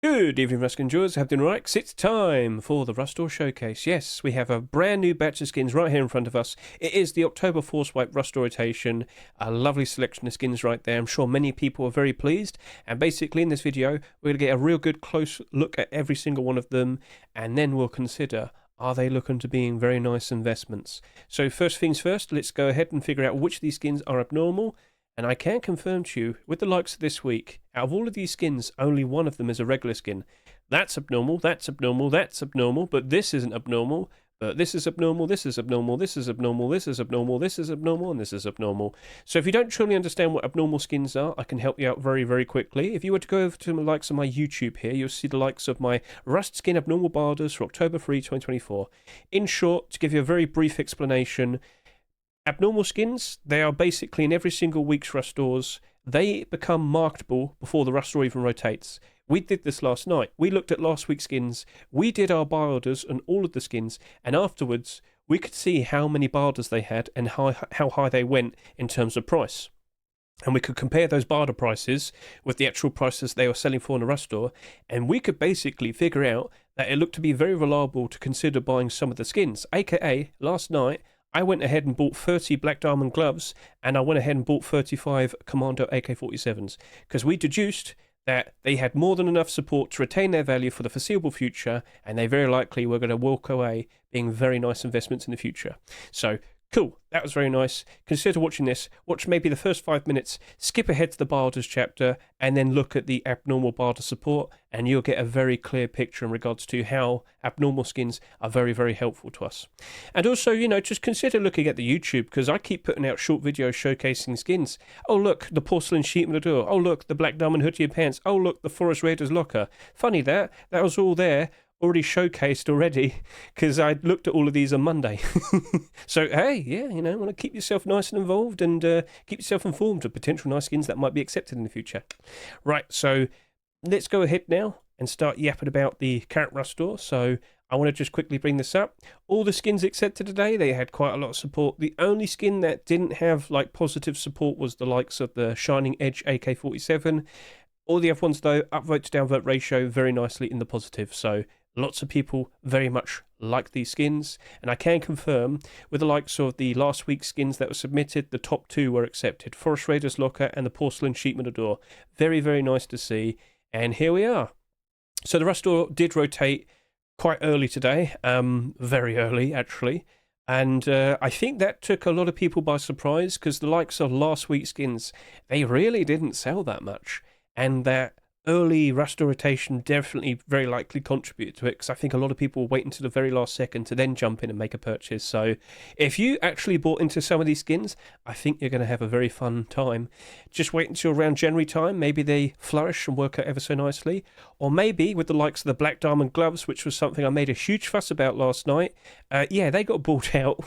Good evening, Rust enjoyers. Have been right. It's time for the Rust Ore Showcase. Yes, we have a brand new batch of skins right here in front of us. It is the October Force Wipe Rust Ore rotation. A lovely selection of skins right there. I'm sure many people are very pleased. And basically in this video, we're going to get a real good close look at every single one of them. And then we'll consider, are they looking to being very nice investments? So first things first, let's go ahead and figure out which of these skins are abnormal. And I can confirm to you, with the likes of this week, out of all of these skins, only one of them is a regular skin. That's abnormal, that's abnormal, that's abnormal, but this isn't abnormal. But this is abnormal, this is abnormal, this is abnormal, this is abnormal, this is abnormal, and this is abnormal. So if you don't truly understand what abnormal skins are, I can help you out very, very quickly. If you were to go over to the likes of my YouTube here, you'll see the likes of my Rust Skin Abnormal Barders for October 3, 2024. In short, to give you a very brief explanation, abnormal skins, they are basically in every single week's Rust Ores. They become marketable before the Rust Ore even rotates. We did this last night. We looked at last week's skins. We did our buy orders on all of the skins, and afterwards we could see how many buy orders they had and how high they went in terms of price. And we could compare those barter prices with the actual prices they were selling for in the Rust Ore, and we could basically figure out that it looked to be very reliable to consider buying some of the skins. AKA, last night, I went ahead and bought 30 Black Diamond gloves, and I went ahead and bought 35 Commando AK-47s, because we deduced that they had more than enough support to retain their value for the foreseeable future, and they very likely were going to walk away being very nice investments in the future. So, cool, that was very nice. Consider watching this. Watch maybe the first 5 minutes, skip ahead to the Barders chapter, and then look at the abnormal Barter support, and you'll get a very clear picture in regards to how abnormal skins are very, very helpful to us. And also, just consider looking at the YouTube, because I keep putting out short videos showcasing skins. Oh, look, the Porcelain Sheepman Door. Oh, look, the Black Diamond Hoodie and Pants. Oh, look, the Forest Raiders Locker. Funny that was all there, already showcased already, because I looked at all of these on Monday. So hey, yeah, want to keep yourself nice and involved, and keep yourself informed of potential nice skins that might be accepted in the future. Right, so let's go ahead now and start yapping about the current Rust Ore. So I want to just quickly bring this up. All the skins accepted today, they had quite a lot of support. The only skin that didn't have positive support was the likes of the Shining Edge AK-47. All the other ones though, upvote to downvote ratio very nicely in the positive. So lots of people very much like these skins, and I can confirm with the likes of the last week's skins that were submitted, the top two were accepted. Forest Raiders Locker and the Porcelain Sheepman Door. Very, very nice to see, and here we are. So the Rust Ore did rotate quite early today, very early actually, and I think that took a lot of people by surprise, because the likes of last week's skins, they really didn't sell that much, and that early Rust Ore rotation definitely very likely contributed to it, because I think a lot of people wait until the very last second to then jump in and make a purchase. So if you actually bought into some of these skins, I think you're going to have a very fun time. Just wait until around January time, maybe they flourish and work out ever so nicely. Or maybe with the likes of the Black Diamond gloves, which was something I made a huge fuss about last night. Yeah, they got bought out.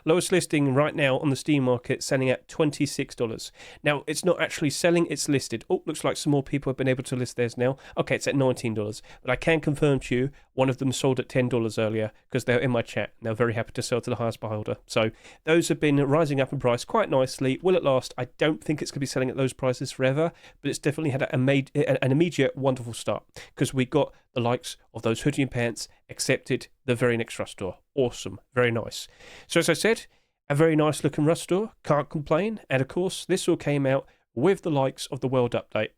Lowest listing right now on the Steam market, selling at $26. Now, it's not actually selling, it's listed. Oh, looks like some more people have been able to list theirs now. Okay, it's at $19, but I can confirm to you one of them sold at $10 earlier, because they're in my chat and they're very happy to sell to the highest buy holder. So those have been rising up in price quite nicely. Will it last? I don't think it's going to be selling at those prices forever, but it's definitely had an immediate wonderful start, because we got the likes of those hoodie and pants accepted the very next Rust Ore. Awesome, very nice. So as I said, a very nice looking Rust Ore, can't complain. And of course this all came out with the likes of the world update.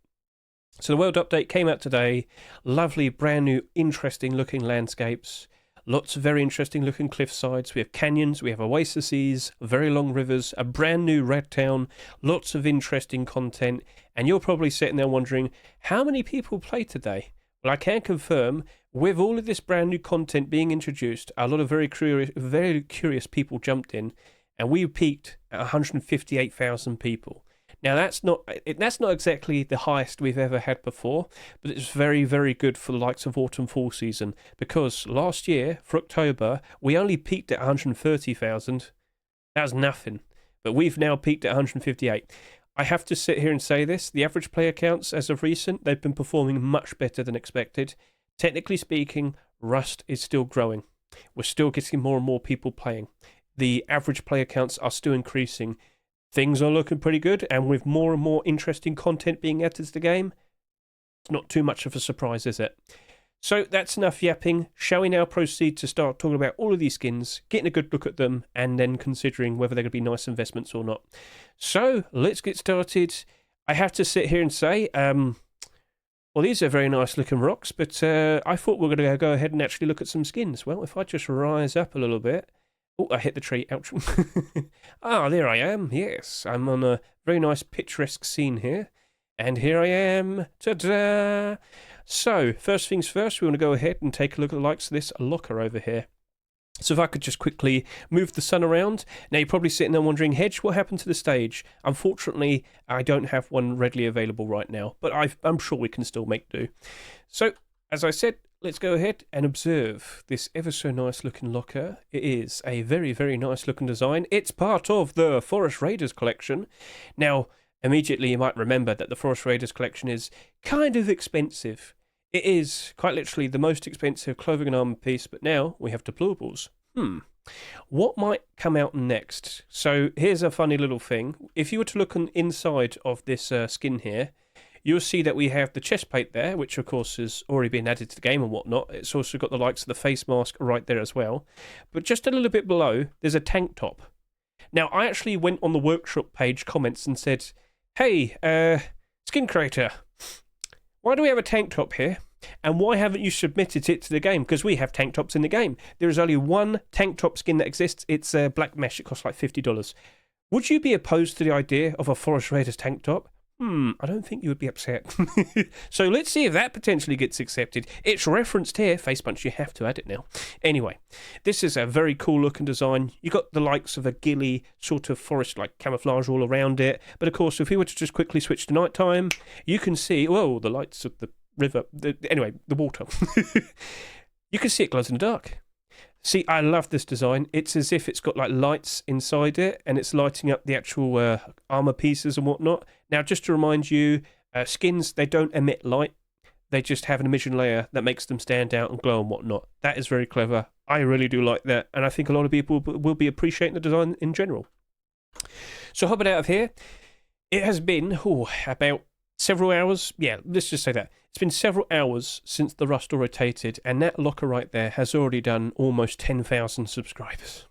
So the world update came out today. Lovely, brand new, interesting looking landscapes. Lots of very interesting looking cliff sides. We have canyons, we have oases, very long rivers, a brand new red town, lots of interesting content. And you're probably sitting there wondering, how many people played today? Well, I can confirm, with all of this brand new content being introduced, a lot of very curious people jumped in, and we peaked at 158,000 people. Now, that's not exactly the highest we've ever had before, but it's very, very good for the likes of autumn-fall season, because last year, for October, we only peaked at 130,000. That was nothing, but we've now peaked at 158. I have to sit here and say this, the average player counts as of recent, they've been performing much better than expected. Technically speaking, Rust is still growing. We're still getting more and more people playing. The average player counts are still increasing. Things are looking pretty good, and with more and more interesting content being added to the game, It's not too much of a surprise, is it? So that's enough yapping. Shall we now proceed to start talking about all of these skins, getting a good look at them, and then considering whether they're going to be nice investments or not? So let's get started. I have to sit here and say, well, these are very nice looking rocks, but I thought we were going to go ahead and actually look at some skins. Well, if I just rise up a little bit. Oh, I hit the tree. Ouch. Ah, there I am. Yes, I'm on a very nice picturesque scene here. And here I am. Ta-da! So, first things first, we want to go ahead and take a look at the likes of this locker over here. So if I could just quickly move the sun around. Now you're probably sitting there wondering, Hedge, what happened to the stage? Unfortunately, I don't have one readily available right now, but I'm sure we can still make do. So, as I said, let's go ahead and observe this ever so nice looking locker. It is a very, very nice looking design. It's part of the Forest Raiders collection. Now, immediately you might remember that the Forest Raiders collection is kind of expensive. It is quite literally the most expensive clothing and armor piece, but now we have deplorables. What might come out next? So here's a funny little thing. If you were to look on the inside of this skin here, you'll see that we have the chest plate there, which of course has already been added to the game and whatnot. It's also got the likes of the face mask right there as well. But just a little bit below, there's a tank top. Now, I actually went on the workshop page comments and said, hey, skin creator, why do we have a tank top here? And why haven't you submitted it to the game? Because we have tank tops in the game. There is only one tank top skin that exists. It's black mesh. It costs like $50. Would you be opposed to the idea of a Forest Raiders tank top? I don't think you would be upset. So let's see if that potentially gets accepted. It's referenced here. Face punch, you have to add it now. Anyway, this is a very cool looking design. You got the likes of a ghillie sort of forest-like camouflage all around it. But of course, if we were to just quickly switch to nighttime, you can see, whoa, the lights of the river. Anyway, the water. You can see it glows in the dark. See, I love this design. It's as if it's got like lights inside it and it's lighting up the actual armor pieces and whatnot. Now, just to remind you, skins, they don't emit light. They just have an emission layer that makes them stand out and glow and whatnot. That is very clever. I really do like that. And I think a lot of people will be appreciating the design in general. So hopping out of here, it has been about several hours. Yeah, let's just say that. It's been several hours since the Rustle rotated, and that locker right there has already done almost 10,000 subscribers.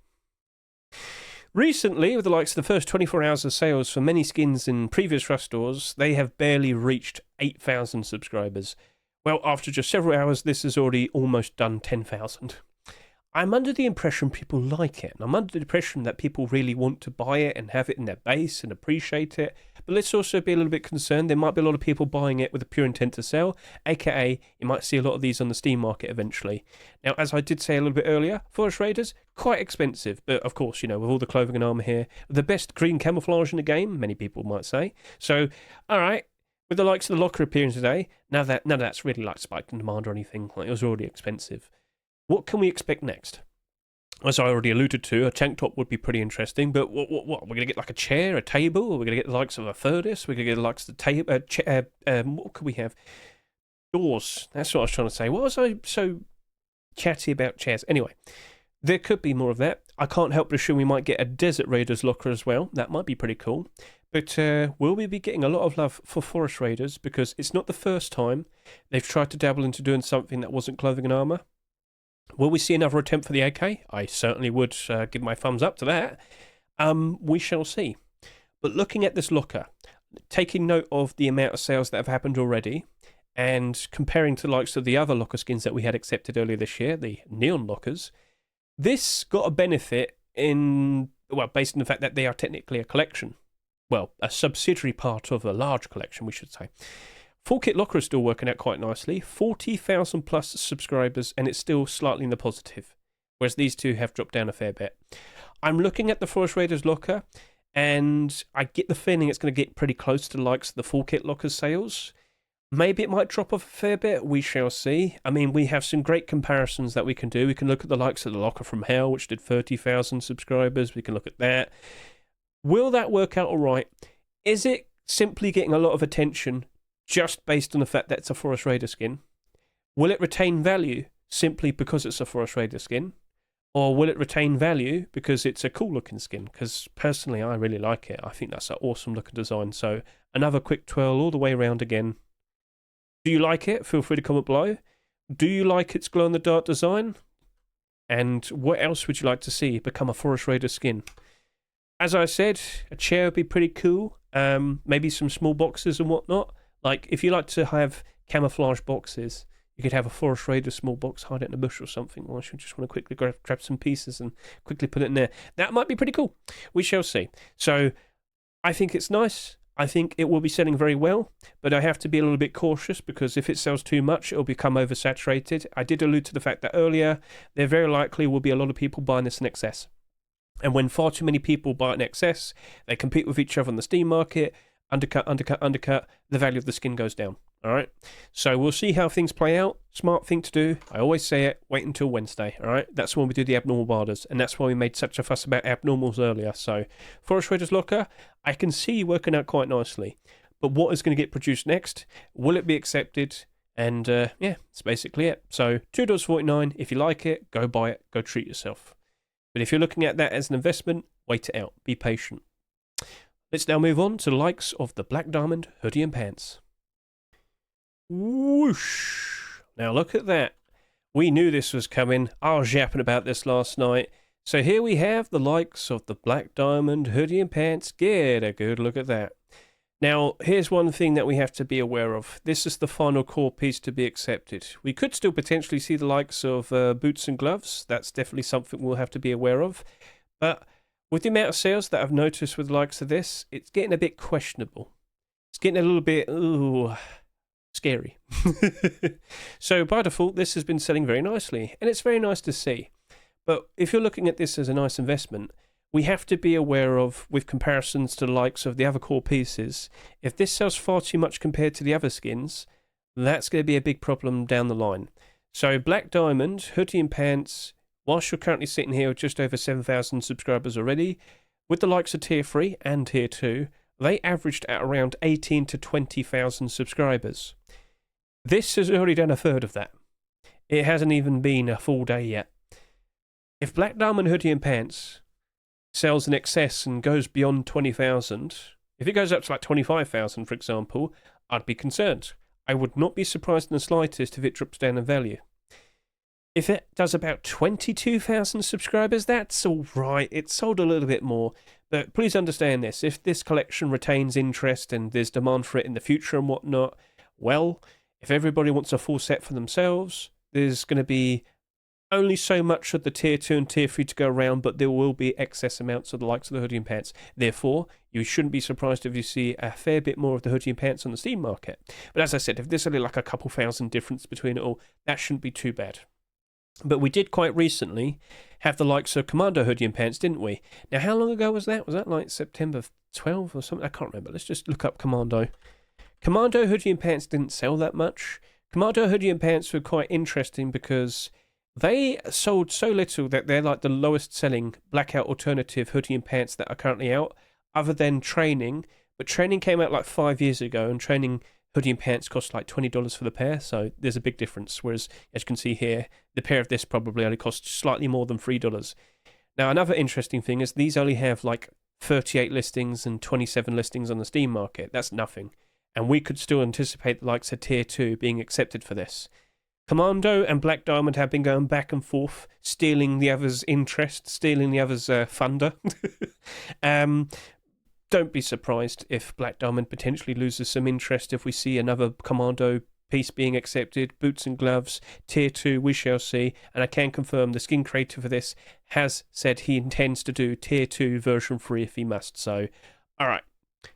Recently, with the likes of the first 24 hours of sales for many skins in previous Rustors, they have barely reached 8,000 subscribers. Well, after just several hours, this has already almost done 10,000. I'm under the impression people like it, and I'm under the impression that people really want to buy it and have it in their base and appreciate it. But let's also be a little bit concerned. There might be a lot of people buying it with a pure intent to sell, aka you might see a lot of these on the Steam market eventually. Now, as I did say a little bit earlier, Forest Raiders, quite expensive. But of course, you know, with all the clothing and armor here, the best green camouflage in the game, many people might say. So, all right, with the likes of the locker appearing today, none of that's really like spiked in demand or anything. Like, it was already expensive. What can we expect next? As I already alluded to, a tank top would be pretty interesting, but what? We're going to get like a chair, a table? We're going to get the likes of a furnace? We're going to get the likes of the table, what could we have? Doors. That's what I was trying to say. Why was I so chatty about chairs? Anyway, there could be more of that. I can't help but assume we might get a Desert Raiders locker as well. That might be pretty cool. But will we be getting a lot of love for Forest Raiders? Because it's not the first time they've tried to dabble into doing something that wasn't clothing and armour. Will we see another attempt for the AK? I certainly would give my thumbs up to that. We shall see. But looking at this locker, taking note of the amount of sales that have happened already, and comparing to the likes of the other locker skins that we had accepted earlier this year, the neon lockers, this got a benefit based on the fact that they are technically a collection. Well, a subsidiary part of a large collection, we should say. Full Kit Locker is still working out quite nicely. 40,000 plus subscribers, and it's still slightly in the positive. Whereas these two have dropped down a fair bit. I'm looking at the Forest Raiders locker, and I get the feeling it's going to get pretty close to the likes of the Full Kit Locker sales. Maybe it might drop off a fair bit. We shall see. I mean, we have some great comparisons that we can do. We can look at the likes of the Locker from Hell, which did 30,000 subscribers. We can look at that. Will that work out all right? Is it simply getting a lot of attention just based on the fact that it's a Forest Raider skin? Will it retain value simply because it's a Forest Raider skin? Or will it retain value because it's a cool looking skin? Because personally, I really like it. I think that's an awesome looking design. So another quick twirl all the way around again. Do you like it? Feel free to comment below. Do you like its glow-in-the-dark design? And what else would you like to see become a Forest Raider skin? As I said, a chair would be pretty cool. Maybe some small boxes and whatnot. Like, if you like to have camouflage boxes, you could have a Forest Raider small box, hide it in a bush or something, or you just want to quickly grab some pieces and quickly put it in there. That might be pretty cool. We shall see. So, I think it's nice. I think it will be selling very well, but I have to be a little bit cautious because if it sells too much, it'll become oversaturated. I did allude to the fact that earlier, there very likely will be a lot of people buying this in excess. And when far too many people buy it in excess, they compete with each other on the Steam market, undercut, the value of the skin goes down. All right, so we'll see how things play out. Smart thing to do. I always say it, wait until Wednesday. All right, that's when we do the abnormal barders, and that's why we made such a fuss about abnormals earlier. So Forest Raiders Locker, I can see working out quite nicely. But what is going to get produced next? Will it be accepted? And yeah, that's basically it. So $2.49. If you like it, go buy it. Go treat yourself. But if you're looking at that as an investment, wait it out. Be patient. Let's now move on to the likes of the Black Diamond hoodie and pants. Whoosh! Now look at that. We knew this was coming. I was yapping about this last night. So here we have the likes of the Black Diamond hoodie and pants. Get a good look at that. Now, here's one thing that we have to be aware of. This is the final core piece to be accepted. We could still potentially see the likes of boots and gloves. That's definitely something we'll have to be aware of. But with the amount of sales that I've noticed with the likes of this, it's getting a bit questionable. It's getting a little bit, scary. So by default, this has been selling very nicely, and it's very nice to see. But if you're looking at this as a nice investment, we have to be aware of, with comparisons to the likes of the other core pieces, if this sells far too much compared to the other skins, that's going to be a big problem down the line. So Black Diamond, hoodie and pants, whilst you're currently sitting here with just over 7,000 subscribers already, with the likes of Tier 3 and Tier 2, they averaged at around 18 to 20,000 subscribers. This has already done a third of that. It hasn't even been a full day yet. If Black Diamond hoodie and pants sells in excess and goes beyond 20,000, if it goes up to like 25,000, for example, I'd be concerned. I would not be surprised in the slightest if it drops down in value. If it does about 22,000 subscribers, that's all right. It's sold a little bit more. But please understand this. If this collection retains interest and there's demand for it in the future and whatnot, well, if everybody wants a full set for themselves, there's going to be only so much of the Tier 2 and Tier 3 to go around, but there will be excess amounts of the likes of the hoodie and pants. Therefore, you shouldn't be surprised if you see a fair bit more of the hoodie and pants on the Steam market. But as I said, if there's only like a couple thousand difference between it all, that shouldn't be too bad. But we did quite recently have the likes of Commando hoodie and pants, didn't we? Now, how long ago was that? Was that like September 12 or something? I can't remember. Let's just look up Commando. Commando hoodie and pants didn't sell that much. Commando hoodie and pants were quite interesting because they sold so little that they're like the lowest selling blackout alternative hoodie and pants that are currently out, other than training. But training came out like 5 years ago, and training hoodie and pants cost like $20 for the pair, so there's a big difference. Whereas, as you can see here, the pair of this probably only costs slightly more than $3. Now, another interesting thing is these only have like 38 listings and 27 listings on the Steam market. That's nothing. And we could still anticipate the likes of Tier 2 being accepted for this. Commando and Black Diamond have been going back and forth, stealing the other's interest, stealing the other's thunder. Don't be surprised if Black Diamond potentially loses some interest if we see another Commando piece being accepted. Boots and gloves, Tier 2, we shall see. And I can confirm the skin creator for this has said he intends to do Tier 2 version 3 if he must. So, alright,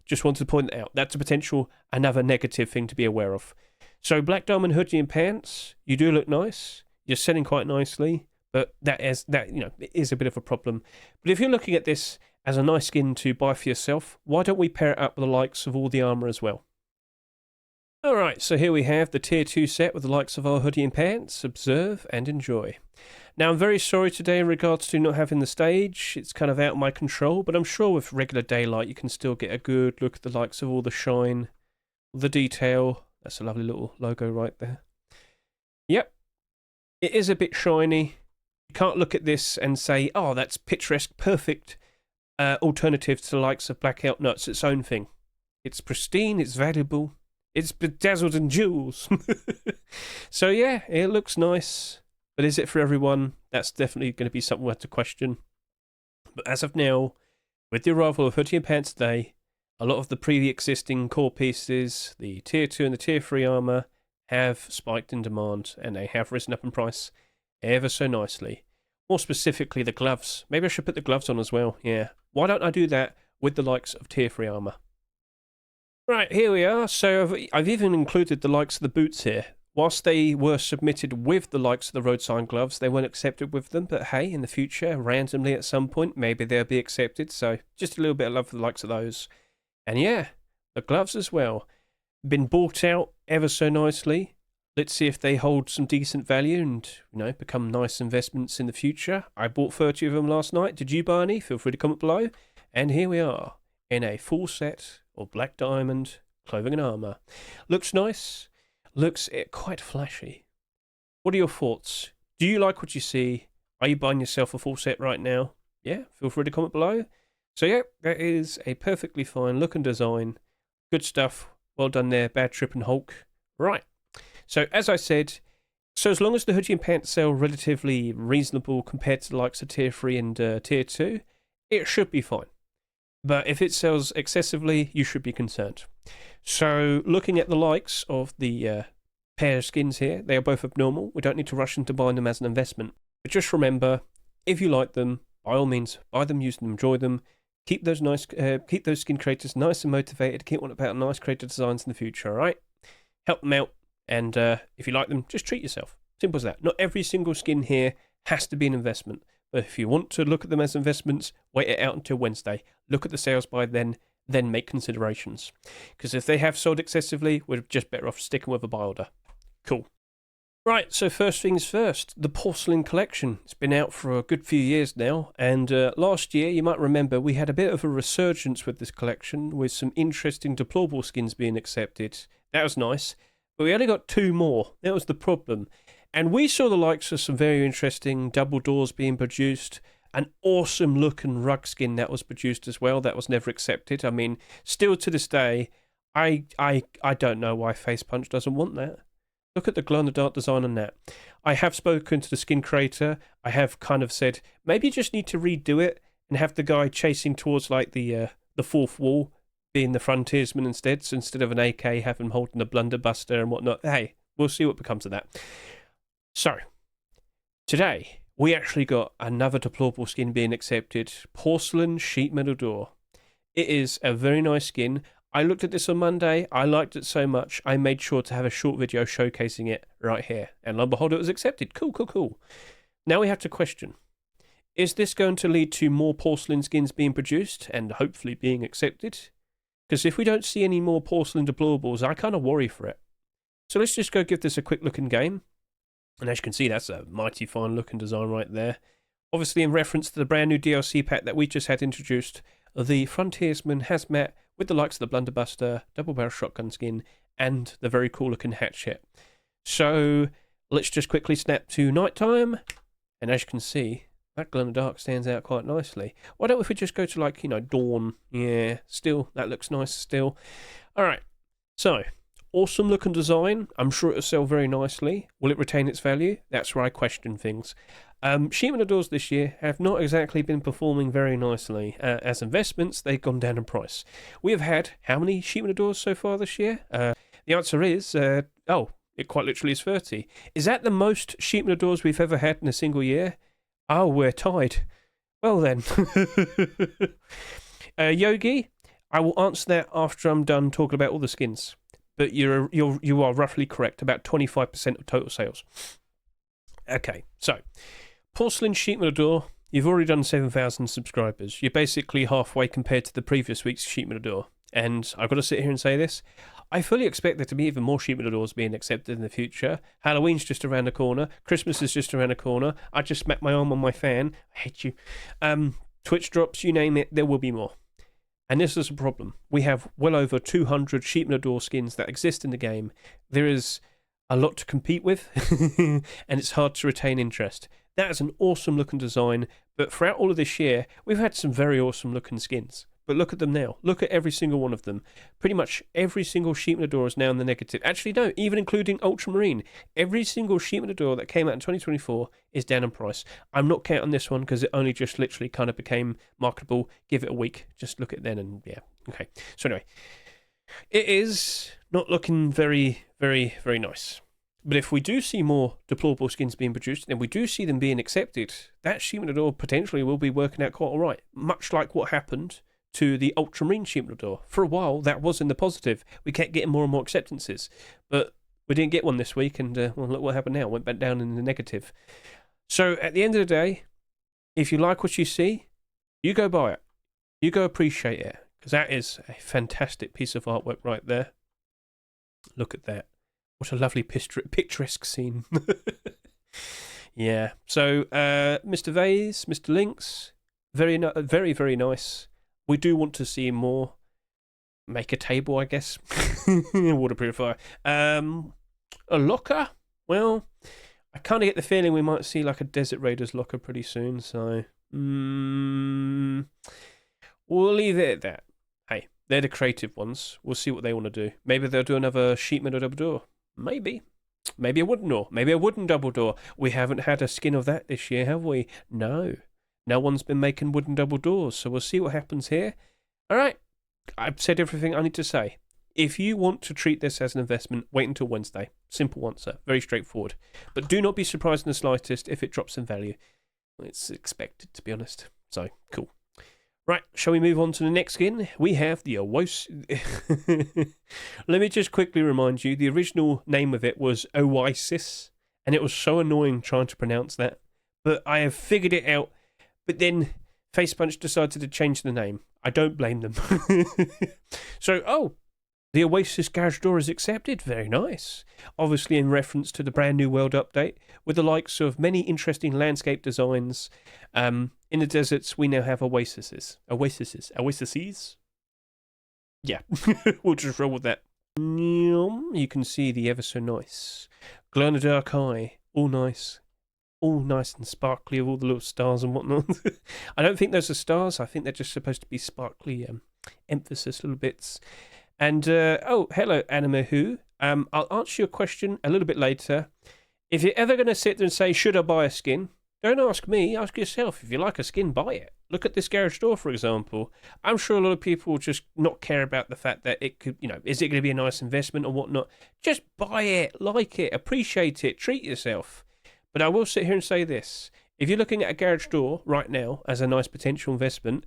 just wanted to point that out. That's a potential, another negative thing to be aware of. So Black Diamond hoodie and pants, you do look nice. You're selling quite nicely, but it is a bit of a problem. But if you're looking at this as a nice skin to buy for yourself, why don't we pair it up with the likes of all the armor as well? Alright, so here we have the Tier 2 set with the likes of our hoodie and pants. Observe and enjoy. Now, I'm very sorry today in regards to not having the stage. It's kind of out of my control, but I'm sure with regular daylight you can still get a good look at the likes of all the shine, the detail. That's a lovely little logo right there. Yep, it is a bit shiny. You can't look at this and say, oh, that's picturesque, perfect alternative to the likes of Blackout. No, it's its own thing. It's pristine, it's valuable, It's bedazzled in jewels. So yeah, it looks nice. But is it for everyone? That's definitely going to be something we have to question. But as of now, with the arrival of Hoodie and Pants today, a lot of the pre-existing core pieces, the Tier 2 and the Tier 3 armour, have spiked in demand, and they have risen up in price ever so nicely. More specifically, the gloves. Maybe I should put the gloves on as well, yeah. Why don't I do that with the likes of Tier 3 armour? Right, here we are. So I've even included the likes of the boots here. Whilst they were submitted with the likes of the road sign gloves, they weren't accepted with them. But hey, in the future, randomly at some point, maybe they'll be accepted. So just a little bit of love for the likes of those. And yeah, the gloves as well. Been bought out ever so nicely. Let's see if they hold some decent value and, you know, become nice investments in the future. I bought 30 of them last night. Did you buy any? Feel free to comment below. And here we are in a full set of black diamond clothing and armour. Looks nice. Looks quite flashy. What are your thoughts? Do you like what you see? Are you buying yourself a full set right now? Yeah, feel free to comment below. So yeah, that is a perfectly fine look and design. Good stuff. Well done there, Bad Trip and Hulk. Right. So as I said, so as long as the hoodie and pants sell relatively reasonable compared to the likes of Tier 3 and Tier 2, it should be fine. But if it sells excessively, you should be concerned. So looking at the likes of the pair of skins here, they are both abnormal. We don't need to rush into buying them as an investment. But just remember, if you like them, by all means, buy them, use them, enjoy them. Keep those skin creators nice and motivated. Keep on about nice creative designs in the future, all right? Help them out, and if you like them, just treat yourself. Simple as that. Not every single skin here has to be an investment. But if you want to look at them as investments, wait it out until Wednesday. Look at the sales by then make considerations. Because if they have sold excessively, we're just better off sticking with a buy order. Cool. Right, so first things first, the Porcelain collection. It's been out for a good few years now, and last year, you might remember, we had a bit of a resurgence with this collection, with some interesting deplorable skins being accepted. That was nice, but we only got 2 more. That was the problem. And we saw the likes of some very interesting double doors being produced, an awesome looking rug skin that was produced as well, that was never accepted. I mean, still to this day, I don't know why Face Punch doesn't want that. Look at the glow-in-the-dark design on that. I have spoken to the skin creator. I have kind of said, maybe you just need to redo it and have the guy chasing towards like the 4th wall, being the frontiersman instead. So instead of an AK, have him holding a blunderbuster and whatnot. Hey, we'll see what becomes of that. So, today, we actually got another deplorable skin being accepted. Porcelain Sheet Metal Door. It is a very nice skin. I looked at this on Monday. I liked it so much, I made sure to have a short video showcasing it right here. And lo and behold, it was accepted. Cool, cool, cool. Now we have to question, is this going to lead to more porcelain skins being produced and hopefully being accepted? Because if we don't see any more porcelain deplorables, I kind of worry for it. So let's just go give this a quick look in game. And as you can see, that's a mighty fine looking design right there. Obviously in reference to the brand new DLC pack that we just had introduced, the Frontiersman has met with the likes of the Blunderbuster, double barrel shotgun skin, and the very cool looking hatchet. So let's just quickly snap to nighttime. And as you can see, that glow in the dark stands out quite nicely. Why don't we just go to like, you know, dawn? Yeah, still, that looks nice still. All right, so awesome looking design. I'm sure it'll sell very nicely. Will it retain its value? That's where I question things. Sheet metal doors this year have not exactly been performing very nicely. As investments, they've gone down in price. We have had how many sheet metal doors so far this year? The answer is, it quite literally is 30. Is that the most sheet metal doors we've ever had in a single year? Oh, we're tied. Well then. Yogi, I will answer that after I'm done talking about all the skins. But you are roughly correct, about 25% of total sales. Okay, so Porcelain Sheet Metal Door, you've already done 7,000 subscribers. You're basically halfway compared to the previous week's Sheet Metal Door. And I've got to sit here and say this. I fully expect there to be even more Sheet Metal Doors being accepted in the future. Halloween's just around the corner. Christmas is just around the corner. I just smacked my arm on my fan. I hate you. Twitch drops, you name it, there will be more. And this is a problem. We have well over 200 Sheet Metal Door skins that exist in the game. There is a lot to compete with, and it's hard to retain interest. That is an awesome looking design, but throughout all of this year, we've had some very awesome looking skins. But look at them now. Look at every single one of them. Pretty much every single sheet metal door is now in the negative. Actually, no, even including Ultramarine. Every single sheet metal door that came out in 2024 is down in price. I'm not counting this one because it only just literally kind of became marketable. Give it a week. Just look at it then and yeah. Okay. So anyway, it is not looking very, very, very nice. But if we do see more deplorable skins being produced, and we do see them being accepted, that sheet metal door potentially will be working out quite all right. Much like what happened to the Ultramarine sheet metal door. For a while, that was in the positive. We kept getting more and more acceptances. But we didn't get one this week, and well, look what happened now. It went back down in the negative. So at the end of the day, if you like what you see, you go buy it. You go appreciate it. Because that is a fantastic piece of artwork right there. Look at that. What a lovely picturesque scene. Yeah. So, Mr. Vase, Mr. Lynx, very, very nice. We do want to see more. Make a table, I guess. Water purifier. A locker? Well, I kind of get the feeling we might see like a Desert Raiders locker pretty soon. So, we'll leave it at that. Hey, they're the creative ones. We'll see what they want to do. Maybe they'll do another sheet metal double door. Maybe. Maybe a wooden door. Maybe a wooden double door. We haven't had a skin of that this year, have we? No. No one's been making wooden double doors, so we'll see what happens here. All right. I've said everything I need to say. If you want to treat this as an investment, wait until Wednesday. Simple answer. Very straightforward. But do not be surprised in the slightest if it drops in value. It's expected, to be honest. So, cool. Right, shall we move on to the next skin? We have the Oasis. Let me just quickly remind you, the original name of it was Oasis, and it was so annoying trying to pronounce that. But I have figured it out. But then Facepunch decided to change the name. I don't blame them. So, the Oasis garage door is accepted. Very nice. Obviously in reference to the brand new world update, with the likes of many interesting landscape designs. In the deserts, we now have oases. Yeah, we'll just roll with that. You can see the ever so nice glow-in-the-dark eye. All nice and sparkly with all the little stars and whatnot. I don't think those are stars. I think they're just supposed to be sparkly emphasis little bits. And, hello, Anima Who. I'll answer your question a little bit later. If you're ever going to sit there and say, should I buy a skin? Don't ask me, ask yourself. If you like a skin, buy it. Look at this garage door, for example. I'm sure a lot of people will just not care about the fact that it could, is it going to be a nice investment or whatnot? Just buy it, like it, appreciate it, treat yourself. But I will sit here and say this. If you're looking at a garage door right now as a nice potential investment,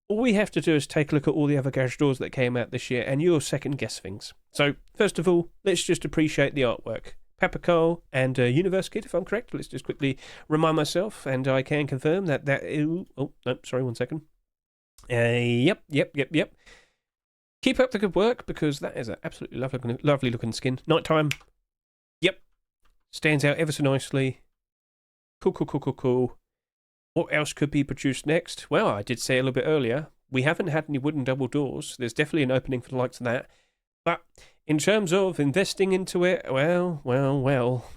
all we have to do is take a look at all the other garage doors that came out this year and you'll second guess things. So, first of all, let's just appreciate the artwork. Papa Carl and Universe Kid, if I'm correct. Let's just quickly remind myself, and I can confirm that is... Oh, no, sorry, 1 second. Yep. Keep up the good work, because that is an absolutely lovely looking skin. Nighttime. Yep. Stands out ever so nicely. Cool. What else could be produced next? Well, I did say a little bit earlier, we haven't had any wooden double doors. There's definitely an opening for the likes of that. But in terms of investing into it, well,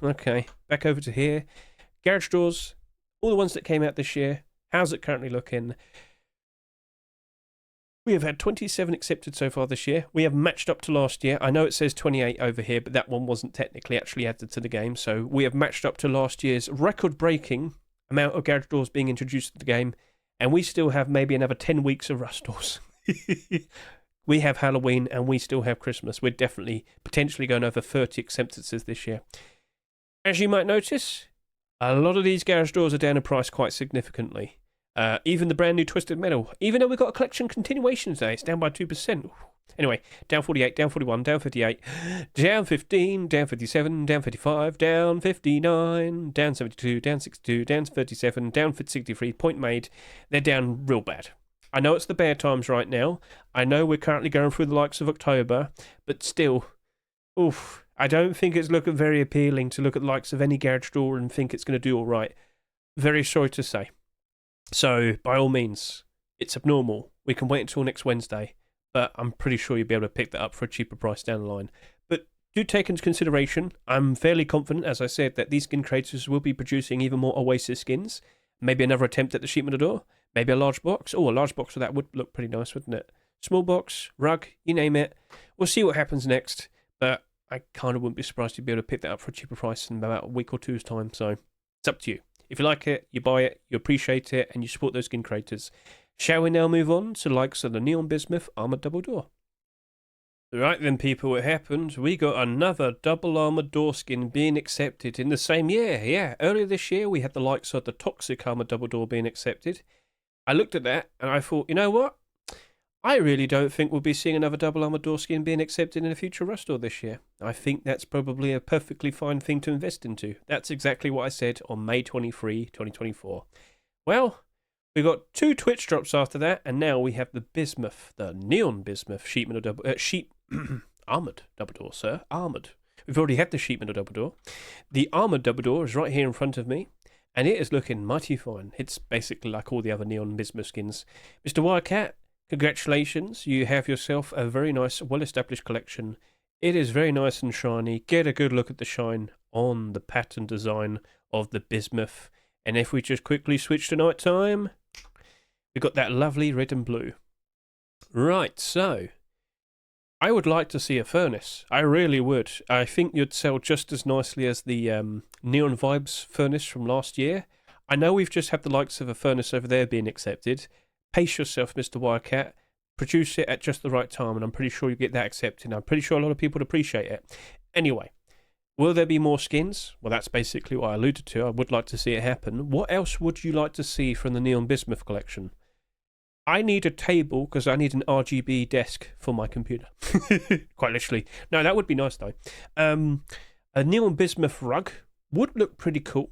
okay. Back over to here. Garage doors, all the ones that came out this year. How's it currently looking? We have had 27 accepted so far this year. We have matched up to last year. I know it says 28 over here, but that one wasn't technically actually added to the game. So we have matched up to last year's record-breaking amount of garage doors being introduced to the game. And we still have maybe another 10 weeks of rust doors. We have Halloween and we still have Christmas. We're definitely potentially going over 30 acceptances this year. As you might notice, a lot of these garage doors are down in price quite significantly. Even the brand new Twisted Metal, even though we've got a collection continuation today, it's down by 2%. Anyway, down 48, down 41, down 58, down 15, down 57, down 55, down 59, down 72, down 62, down 37, down 63. Point made. They're down real bad. I know it's the bear times right now. I know we're currently going through the likes of October, but still, I don't think it's looking very appealing to look at the likes of any garage door and think it's going to do all right. Very sorry to say. So, by all means, it's abnormal. We can wait until next Wednesday, but I'm pretty sure you'll be able to pick that up for a cheaper price down the line. But do take into consideration, I'm fairly confident, as I said, that these skin creators will be producing even more Oasis skins. Maybe another attempt at the sheet metal door. Maybe a large box. Oh, a large box of that would look pretty nice, wouldn't it? Small box, rug, you name it. We'll see what happens next, but I kind of wouldn't be surprised to be able to pick that up for a cheaper price in about a week or two's time, so it's up to you. If you like it, you buy it, you appreciate it, and you support those skin creators. Shall we now move on to the likes of the Neon Bismuth Armoured Double Door? Right then, people, what happened? We got another double armoured door skin being accepted in the same year. Yeah, earlier this year we had the likes of the Toxic Armoured Double Door being accepted. I looked at that and I thought, you know what? I really don't think we'll be seeing another double armoured door skin being accepted in a future Rustore this year. I think that's probably a perfectly fine thing to invest into. That's exactly what I said on May 23, 2024. Well, we got 2 Twitch drops after that, and now we have the Bismuth, the Neon Bismuth sheet metal double armoured double door, sir. Armoured. We've already had the sheet metal double door. The armoured double door is right here in front of me, and it is looking mighty fine. It's basically like all the other Neon Bismuth skins. Mr. Wildcat, congratulations. You have yourself a very nice, well-established collection. It is very nice and shiny. Get a good look at the shine on the pattern design of the Bismuth. And if we just quickly switch to night time, we've got that lovely red and blue. Right, so I would like to see a furnace. I really would. I think you'd sell just as nicely as the Neon Vibes furnace from last year. I know we've just had the likes of a furnace over there being accepted. Pace yourself, Mr. Wildcat. Produce it at just the right time, and I'm pretty sure you get that accepted. I'm pretty sure a lot of people would appreciate it. Anyway, will there be more skins? Well, that's basically what I alluded to. I would like to see it happen. What else would you like to see from the Neon Bismuth collection? I need a table because I need an RGB desk for my computer. Quite literally. No, that would be nice though. A Neon Bismuth rug would look pretty cool.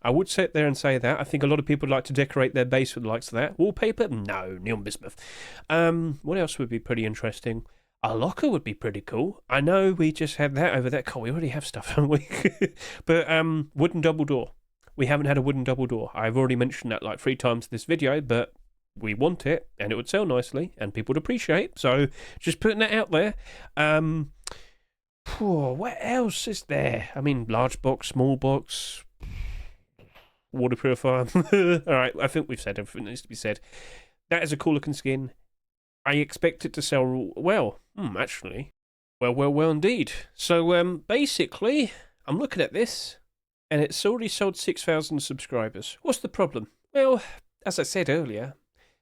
I would sit there and say that. I think a lot of people like to decorate their base with the likes of that. Wallpaper? No, Neon Bismuth. What else would be pretty interesting? A locker would be pretty cool. I know we just had that over there. God, we already have stuff, haven't we? But wooden double door. We haven't had a wooden double door. I've already mentioned that like 3 times in this video, but we want it, and it would sell nicely, and people would appreciate. So just putting that out there. What else is there? I mean, large box, small box, water purifier. All right, I think we've said everything that needs to be said. That is a cool looking skin. I expect it to sell well. Actually. Well indeed. So, basically, I'm looking at this, and it's already sold 6,000 subscribers. What's the problem? Well, as I said earlier,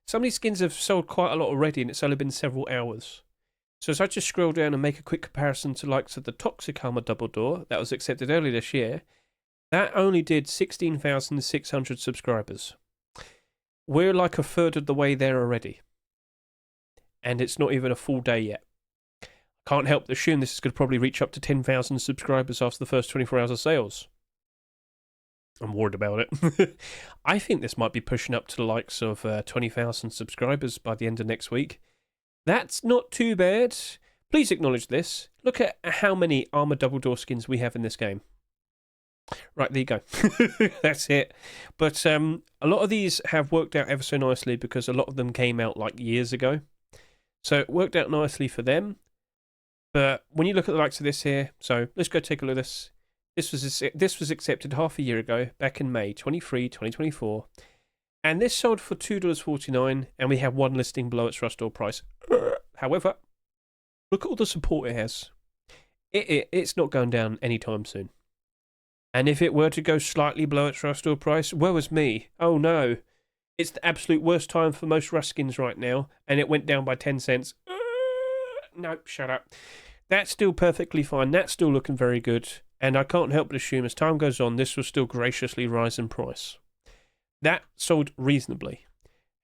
some of these skins have sold quite a lot already, and it's only been several hours. So as I just scroll down and make a quick comparison to likes of the Toxic Armor Double Door that was accepted earlier this year, that only did 16,600 subscribers. We're like a third of the way there already. And it's not even a full day yet. Can't help but assume this is going to probably reach up to 10,000 subscribers after the first 24 hours of sales. I'm worried about it. I think this might be pushing up to the likes of 20,000 subscribers by the end of next week. That's not too bad. Please acknowledge this. Look at how many Armor Double Door skins we have in this game. Right, there you go. That's it. But a lot of these have worked out ever so nicely because a lot of them came out like years ago. So it worked out nicely for them. But when you look at the likes of this here, so let's go take a look at this. This was accepted half a year ago, back in May 23, 2024. And this sold for $2.49, and we have one listing below its Rustore price. However, look at all the support it has. It's not going down anytime soon. And if it were to go slightly below its Rustore price, woe is me. Oh no. It's the absolute worst time for most Rust skins right now, and it went down by 10 cents. Nope, shut up. That's still perfectly fine. That's still looking very good. And I can't help but assume as time goes on, this will still graciously rise in price. That sold reasonably.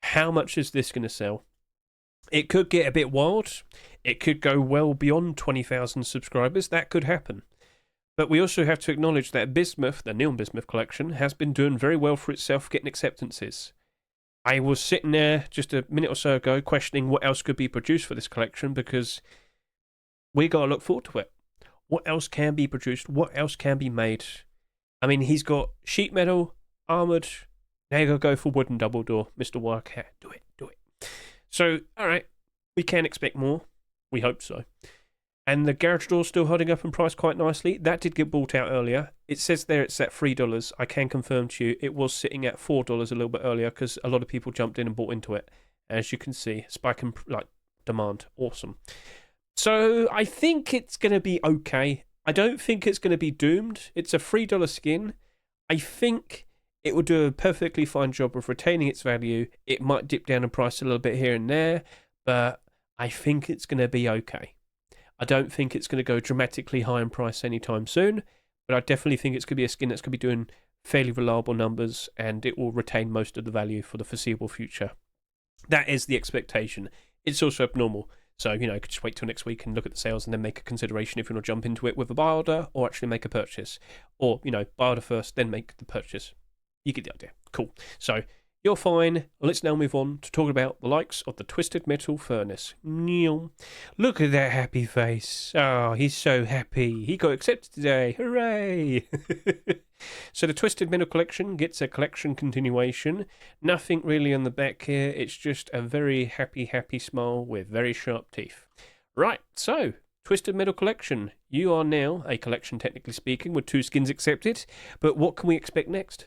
How much is this going to sell? It could get a bit wild. It could go well beyond 20,000 subscribers. That could happen. But we also have to acknowledge that Bismuth, the Neon Bismuth collection, has been doing very well for itself getting acceptances. I was sitting there just a minute or so ago questioning what else could be produced for this collection because we got to look forward to it. What else can be produced? What else can be made? I mean, he's got sheet metal, armoured. Now you got to go for wooden double door, Mr. Wildcat. Do it. So, all right, we can expect more. We hope so. And the garage door's still holding up in price quite nicely. That did get bought out earlier. It says there it's at $3. I can confirm to you it was sitting at $4 a little bit earlier because a lot of people jumped in and bought into it. As you can see, spike in demand. Awesome. So I think it's going to be okay. I don't think it's going to be doomed. It's a $3 skin. I think it will do a perfectly fine job of retaining its value. It might dip down in price a little bit here and there, but I think it's going to be okay. I don't think it's going to go dramatically high in price anytime soon, but I definitely think it's going to be a skin that's going to be doing fairly reliable numbers, and it will retain most of the value for the foreseeable future. That is the expectation. It's also abnormal. So, you know, just wait till next week and look at the sales and then make a consideration if you want to jump into it with a buy order or actually make a purchase. Or, you know, buy order first, then make the purchase. You get the idea. Cool. So, you're fine. Let's now move on to talk about the likes of the Twisted Metal Furnace. Look at that happy face. Oh, he's so happy. He got accepted today. Hooray! So the Twisted Metal collection gets a collection continuation. Nothing really on the back here. It's just a very happy smile with very sharp teeth. Right, so Twisted Metal collection. You are now a collection, technically speaking, with 2 skins accepted. But what can we expect next?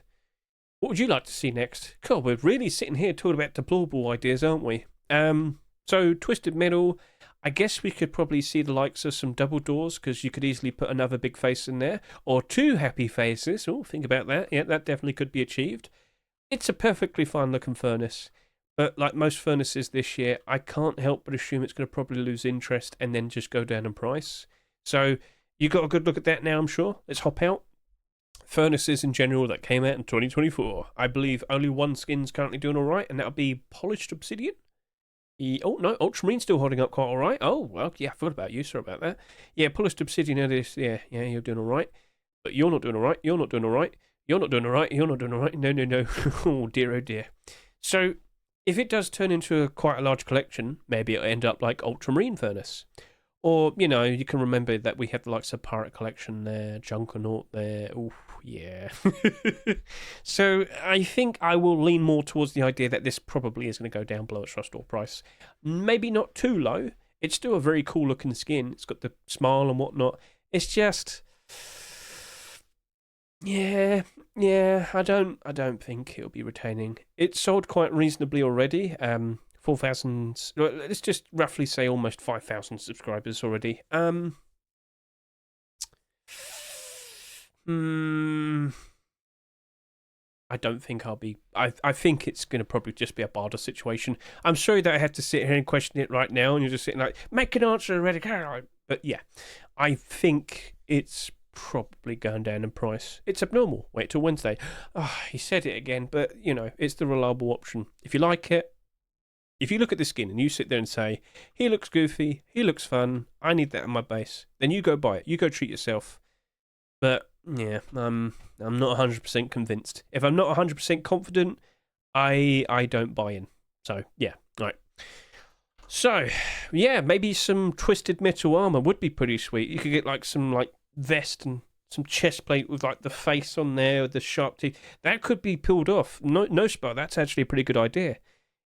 What would you like to see next? God, we're really sitting here talking about deplorable ideas, aren't we? So Twisted Metal, I guess we could probably see the likes of some double doors, because you could easily put another big face in there, or 2 happy faces. Oh, think about that. Yeah, that definitely could be achieved. It's a perfectly fine looking furnace, but like most furnaces this year, I can't help but assume it's going to probably lose interest and then just go down in price. So you got a good look at that now, I'm sure. Let's hop out. Furnaces in general that came out in 2024. I believe only one skin's currently doing all right, and that'll be Polished Obsidian. Oh, no, Ultramarine's still holding up quite all right. Oh, well, yeah, I forgot about you. Sorry about that. Yeah, Polished Obsidian, it is. Yeah, you're doing all right. But you're not doing all right. You're not doing all right. You're not doing all right. You're not doing all right. No. Oh, dear, oh, dear. So, if it does turn into quite a large collection, maybe it'll end up like Ultramarine Furnace. Or, you know, you can remember that we have the likes of Pirate Collection there, Junkernaut there. Ooh, yeah. So I think I will lean more towards the idea that this probably is going to go down below its rustore price. Maybe not too low. It's still a very cool looking skin. It's got the smile and whatnot. It's just... Yeah, I don't think it'll be retaining. It's sold quite reasonably already. 4,000, let's just roughly say almost 5,000 subscribers already. I don't think I'll be... I think it's going to probably just be a barter situation. I'm sorry that I have to sit here and question it right now, and you're just sitting like, make an answer already. But yeah, I think it's probably going down in price. It's abnormal. Wait till Wednesday. Oh, he said it again, but, you know, it's the reliable option. If you like it, if you look at the skin and you sit there and say, he looks goofy, he looks fun, I need that in my base, then you go buy it. You go treat yourself. But, yeah, I'm not 100% convinced. If I'm not 100% confident, I don't buy in. So, yeah, right. So, yeah, maybe some Twisted Metal armor would be pretty sweet. You could get, like, some, like, vest and some chest plate with, like, the face on there with the sharp teeth. That could be peeled off. No spell, that's actually a pretty good idea.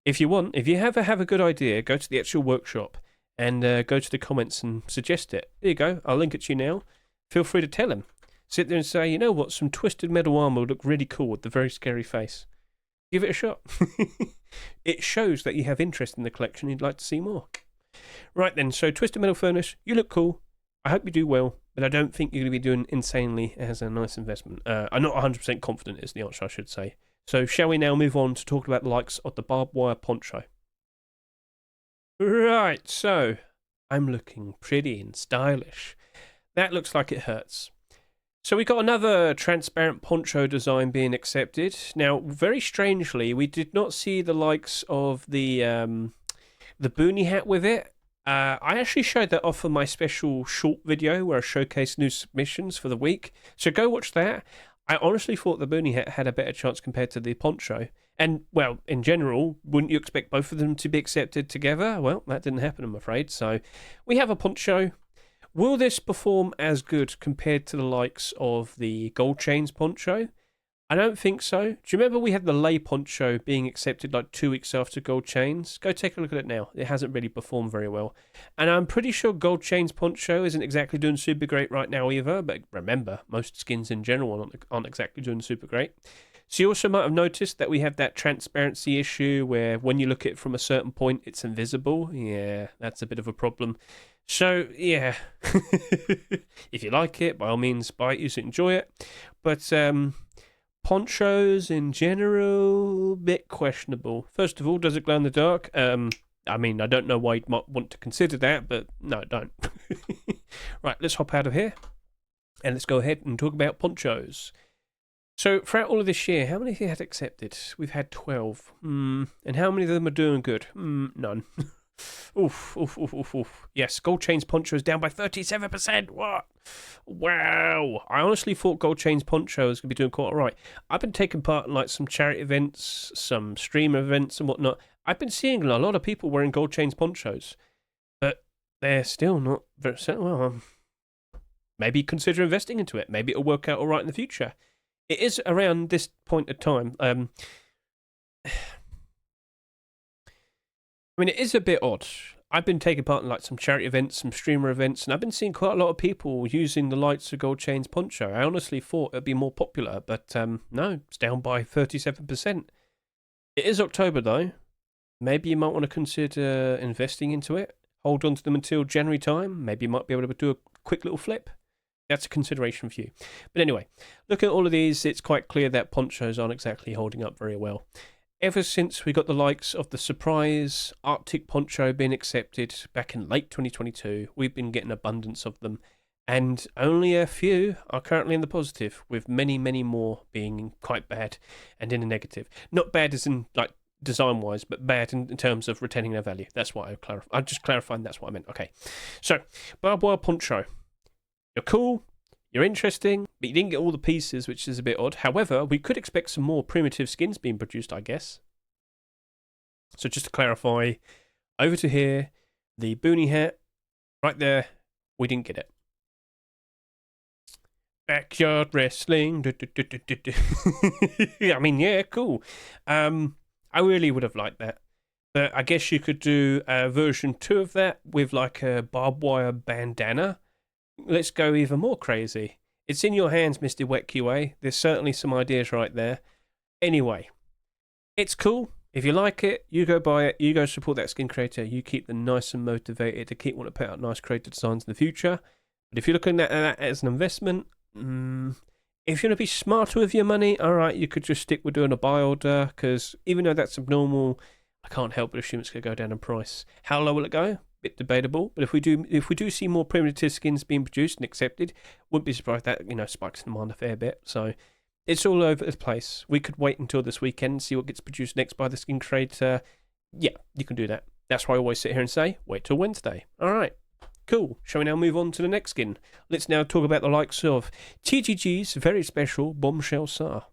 If you want, if you ever have a good idea, go to the actual workshop and go to the comments and suggest it. There you go. I'll link it to you now. Feel free to tell him. Sit there and say, you know what, some Twisted Metal armor would look really cool with the very scary face. Give it a shot. It shows that you have interest in the collection and you'd like to see more. Right then, so Twisted Metal Furnace, you look cool. I hope you do well, but I don't think you're going to be doing insanely as a nice investment. I'm not 100% confident is the answer, I should say. So shall we now move on to talk about the likes of the barbed wire poncho? Right, so I'm looking pretty and stylish. That looks like it hurts. So we got another transparent poncho design being accepted. Now, very strangely, we did not see the likes of the boonie hat with it. I actually showed that off on my special short video where I showcase new submissions for the week. So go watch that. I honestly thought the boonie hat had a better chance compared to the poncho. And, well, in general, wouldn't you expect both of them to be accepted together? Well, that didn't happen, I'm afraid. So we have a poncho. Will this perform as good compared to the likes of the Gold Chains poncho? I don't think so. Do you remember we had the lay poncho being accepted like 2 weeks after gold chains? Go take a look at it now. It hasn't really performed very well. And I'm pretty sure gold chains poncho isn't exactly doing super great right now either. But remember, most skins in general aren't exactly doing super great. So you also might have noticed that we have that transparency issue where when you look at it from a certain point, it's invisible. Yeah, that's a bit of a problem. So, yeah, if you like it, by all means, buy it, use it, enjoy it. But ponchos in general, bit questionable. First of all, does it glow in the dark? I mean, I don't know why you might want to consider that, but no, don't. Right, let's hop out of here and let's go ahead and talk about ponchos. So, throughout all of this year, how many have you had accepted? We've had 12. And how many of them are doing good? None. Oof. Yes, gold chains poncho is down by 37%. What? Wow. I honestly thought gold chains poncho was going to be doing quite all right. I've been taking part in like some charity events, some stream events and whatnot. I've been seeing a lot of people wearing gold chains ponchos, but they're still not very well. Maybe consider investing into it. Maybe it'll work out all right in the future. It is around this point of time. I mean, it is a bit odd. I've been taking part in like some charity events, some streamer events, and I've been seeing quite a lot of people using the lights of gold chains poncho. I honestly thought it'd be more popular, but no, it's down by 37%. It is October though. Maybe you might want to consider investing into it. Hold on to them until January time. Maybe you might be able to do a quick little flip. That's a consideration for you. But anyway, looking at all of these, it's quite clear that ponchos aren't exactly holding up very well. Ever since we got the likes of the surprise Arctic poncho being accepted back in late 2022, we've been getting abundance of them. And only a few are currently in the positive, with many, many more being quite bad and in the negative. Not bad as in like design-wise, but bad in terms of retaining their value. That's what I'm just clarifying that's what I meant. Okay. So, barbed wire poncho. You're cool, you're interesting, but you didn't get all the pieces, which is a bit odd. However, we could expect some more primitive skins being produced, I guess. So just to clarify, over to here, the boonie hat, right there, we didn't get it. Backyard wrestling. I mean, yeah, cool. I really would have liked that. But I guess you could do a version 2 of that with like a barbed wire bandana. Let's go even more crazy. It's in your hands, Mr. Wet QA. There's certainly some ideas right there. Anyway, it's cool. If you like it, you go buy it. You go support that skin creator. You keep them nice and motivated to keep wanting to put out nice creative designs in the future. But if you're looking at that as an investment, if you're going to be smarter with your money, all right, you could just stick with doing a buy order, because even though that's abnormal, I can't help but assume it's going to go down in price. How low will it go? Bit debatable, but if we do see more primitive skins being produced and accepted, wouldn't be surprised that spikes demand a fair bit. So it's all over the place. We could wait until this weekend and see what gets produced next by the skin creator. Yeah, you can do that. That's why I always sit here and say wait till Wednesday. All right, cool. Shall we now move on to the next skin? Let's now talk about the likes of TGG's very special Bombhsell SAR.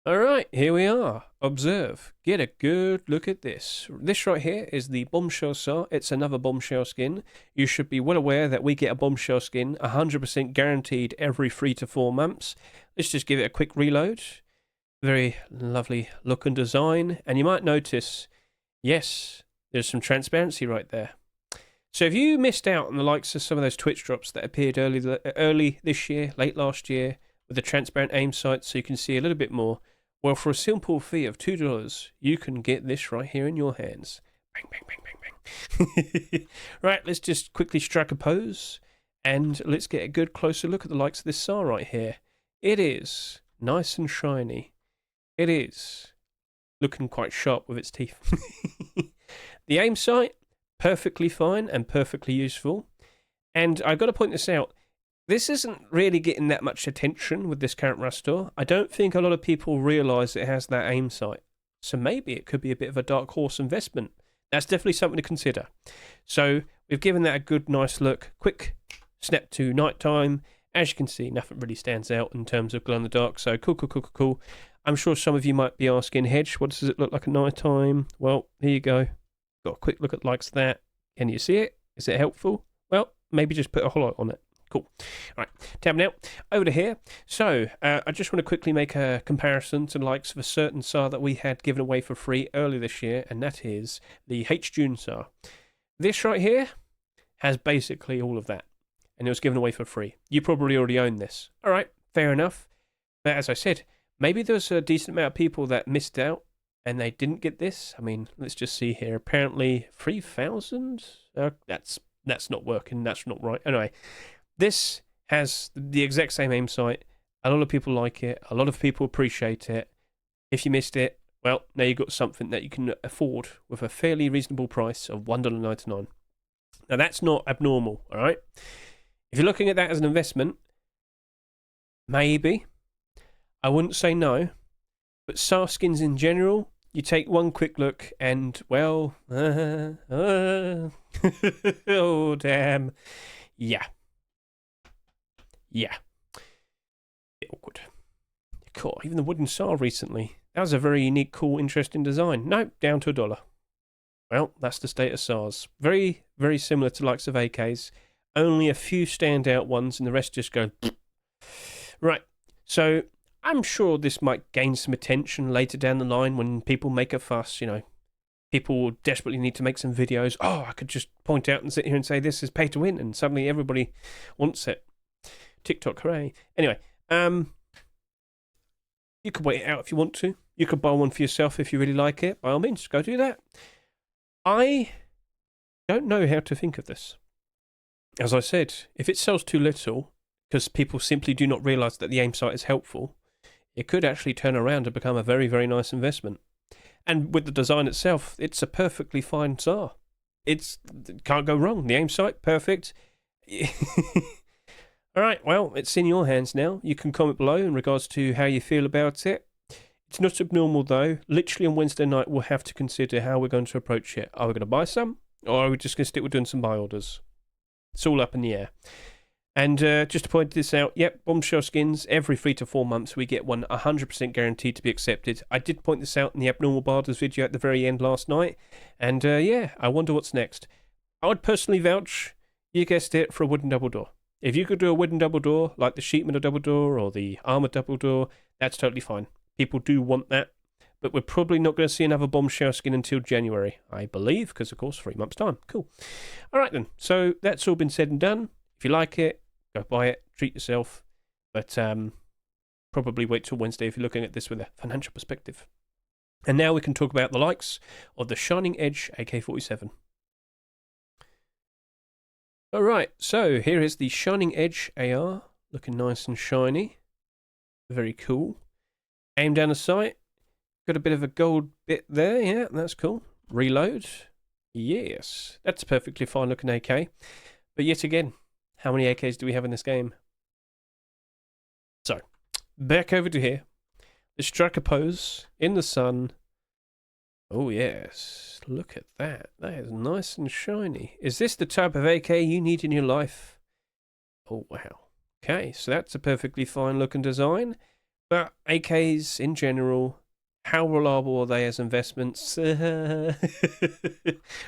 Alright, here we are. Observe. Get a good look at this. This right here is the Bombhsell SAR. It's another Bombhsell skin. You should be well aware that we get a Bombhsell skin 100% guaranteed every 3 to 4 months. Let's just give it a quick reload. Very lovely look and design. And you might notice, yes, there's some transparency right there. So if you missed out on the likes of some of those Twitch drops that appeared early this year, late last year, with the transparent aim sights so you can see a little bit more, well, for a simple fee of $2, you can get this right here in your hands. Bang, bang, bang, bang, bang. Right, let's just quickly strike a pose, and let's get a good closer look at the likes of this SAR right here. It is nice and shiny. It is looking quite sharp with its teeth. The aim sight, perfectly fine and perfectly useful. And I've got to point this out. This isn't really getting that much attention with this current Rustor. I don't think a lot of people realise it has that aim sight. So maybe it could be a bit of a dark horse investment. That's definitely something to consider. So we've given that a good, nice look. Quick snap to nighttime. As you can see, nothing really stands out in terms of glow in the dark. So cool. I'm sure some of you might be asking, Hedge, what does it look like at nighttime? Well, here you go. Got a quick look at the likes of that. Can you see it? Is it helpful? Well, maybe just put a highlight on it. Cool. All right, tabbing out over to here. So I just want to quickly make a comparison to the likes of a certain SAR that we had given away for free earlier this year, and that is the Hedge SAR. This right here has basically all of that, and it was given away for free. You probably already own this. All right, fair enough. But as I said, maybe there's a decent amount of people that missed out and they didn't get this. I mean, let's just see here. Apparently 3,000? That's not working. That's not right. Anyway, this has the exact same aim sight. A lot of people like it. A lot of people appreciate it. If you missed it, well, now you've got something that you can afford with a fairly reasonable price of $1.99. Now, that's not abnormal, all right? If you're looking at that as an investment, maybe. I wouldn't say no. But SAR skins in general, you take one quick look and, well, oh, damn. Yeah. Bit awkward. Cool. Even the wooden SAR recently. That was a very unique, cool, interesting design. Nope, down to $1. Well, that's the state of SARs. Very, very similar to likes of AKs. Only a few standout ones, and the rest just go. Right. So I'm sure this might gain some attention later down the line when people make a fuss. You know, people desperately need to make some videos. Oh, I could just point out and sit here and say this is pay to win, and suddenly everybody wants it. TikTok, hooray! Anyway, you could wait it out if you want to. You could buy one for yourself if you really like it. By all means, go do that. I don't know how to think of this. As I said, if it sells too little, because people simply do not realise that the aim sight is helpful, it could actually turn around and become a very, very nice investment. And with the design itself, it's a perfectly fine SAR. It can't go wrong. The aim sight, perfect. All right, well, it's in your hands now. You can comment below in regards to how you feel about it. It's not abnormal, though. Literally on Wednesday night, we'll have to consider how we're going to approach it. Are we going to buy some, or are we just going to stick with doing some buy orders? It's all up in the air. And just to point this out, yep, Bombhsell skins, every 3 to 4 months we get one 100% guaranteed to be accepted. I did point this out in the Abnormal Barders video at the very end last night. And yeah, I wonder what's next. I would personally vouch, you guessed it, for a wooden double door. If you could do a wooden double door, like the sheet metal double door or the armoured double door, that's totally fine. People do want that. But we're probably not going to see another Bombhsell skin until January, I believe, because, of course, 3 months' time. Cool. All right, then. So that's all been said and done. If you like it, go buy it, treat yourself. But probably wait till Wednesday if you're looking at this with a financial perspective. And now we can talk about the likes of the Shining Edge AK-47. All right, so here is the Shining Edge AR, looking nice and shiny. Very cool. Aim down the sight. Got a bit of a gold bit there, yeah, that's cool. Reload. Yes, that's a perfectly fine looking AK. But yet again, how many AKs do we have in this game? So, back over to here. The striker pose in the sun. Oh yes, look at that. That is nice and shiny. Is this the type of AK you need in your life? Oh wow. Okay, so that's a perfectly fine looking design. But AKs in general, how reliable are they as investments?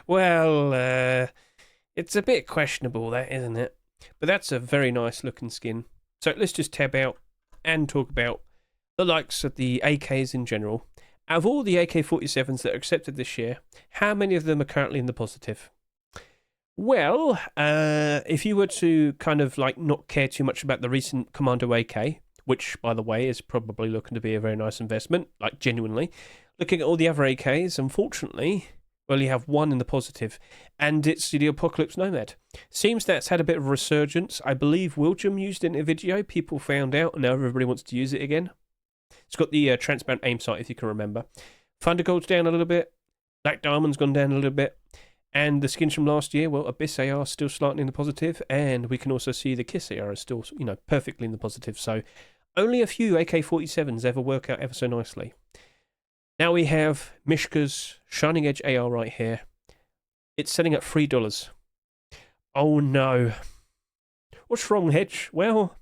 Well, it's a bit questionable, that, isn't it? But that's a very nice looking skin. So let's just tab out and talk about the likes of the AKs in general. Out of all the AK-47s that are accepted this year, how many of them are currently in the positive? Well, if you were to kind of like not care too much about the recent Commando AK, which, by the way, is probably looking to be a very nice investment, like genuinely, looking at all the other AKs, unfortunately, well, you have one in the positive, and it's the Apocalypse Nomad. Seems that's had a bit of a resurgence. I believe William used it in a video. People found out, and now everybody wants to use it again. It's got the transparent aim sight, if you can remember. Thunder Gold's down a little bit. Black Diamond's gone down a little bit. And the skins from last year, well, Abyss AR is still slightly in the positive, and we can also see the Kiss AR is still, you know, perfectly in the positive. So only a few AK-47s ever work out ever so nicely. Now we have Mishka's Shining Edge AR right here. It's selling at $3. Oh no. What's wrong, Hedge? Well,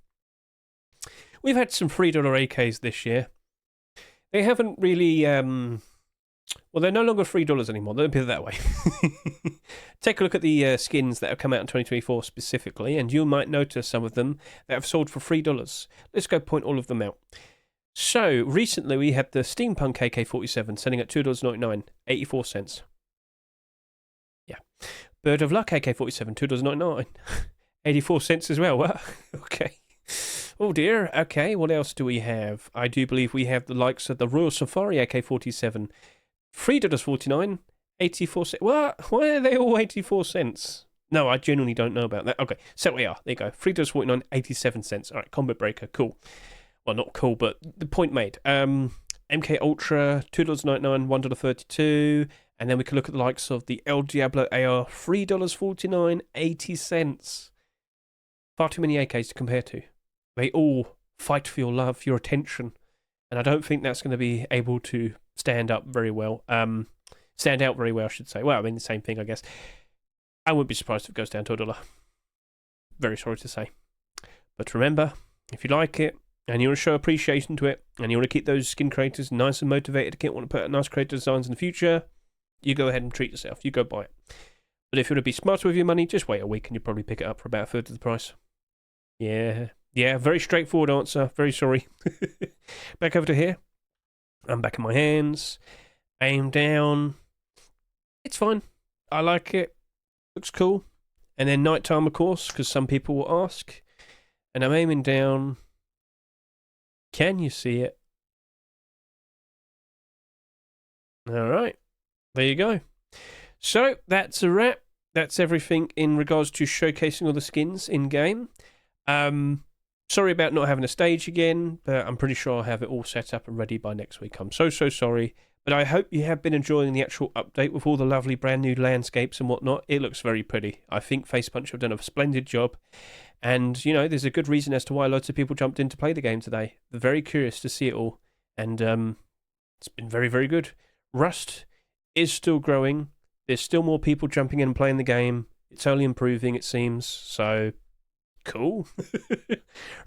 we've had some $3 AKs this year. They haven't really Well, they're no longer $3 anymore. Don't put it that way. Take a look at the skins that have come out in 2024 specifically, and you might notice some of them that have sold for $3. Let's go point all of them out. So, recently we had the Steampunk AK-47 selling at $2.99, 84 cents. Yeah. Bird of Luck AK-47, $2.99, 84 cents as well. What? Okay. Oh dear. Okay, what else do we have? I do believe we have the likes of the Royal Safari AK-47, $3.49, 84 cents. What? Why are they all 84 cents? No, I genuinely don't know about that. Okay, so we are. There you go. $3.49, 87 cents. All right, Combat Breaker. Cool. Well, not cool, but the point made. MK Ultra, $2.99, $1.32. And then we can look at the likes of the El Diablo AR, $3.49, 80 cents. Far too many AKs to compare to. They all fight for your love, your attention. And I don't think that's going to be able to stand up very well. Stand out very well, I should say. Well, I mean, the same thing, I guess. I wouldn't be surprised if it goes down to $1. Very sorry to say. But remember, if you like it, and you want to show appreciation to it, and you want to keep those skin creators nice and motivated to want to put out nice creator designs in the future, you go ahead and treat yourself. You go buy it. But if you want to be smarter with your money, just wait a week and you'll probably pick it up for about a third of the price. Yeah, very straightforward answer. Very sorry. Back over to here. I'm back in my hands. Aim down. It's fine. I like it. Looks cool. And then nighttime, of course, because some people will ask. And I'm aiming down. Can you see it? All right. There you go. So, that's a wrap. That's everything in regards to showcasing all the skins in-game. Sorry about not having a stage again, but I'm pretty sure I'll have it all set up and ready by next week. I'm so sorry. But I hope you have been enjoying the actual update with all the lovely brand new landscapes and whatnot. It looks very pretty. I think Facepunch have done a splendid job. And, you know, there's a good reason as to why lots of people jumped in to play the game today. They're very curious to see it all. And it's been very, very good. Rust is still growing. There's still more people jumping in and playing the game. It's only improving, it seems. So, cool.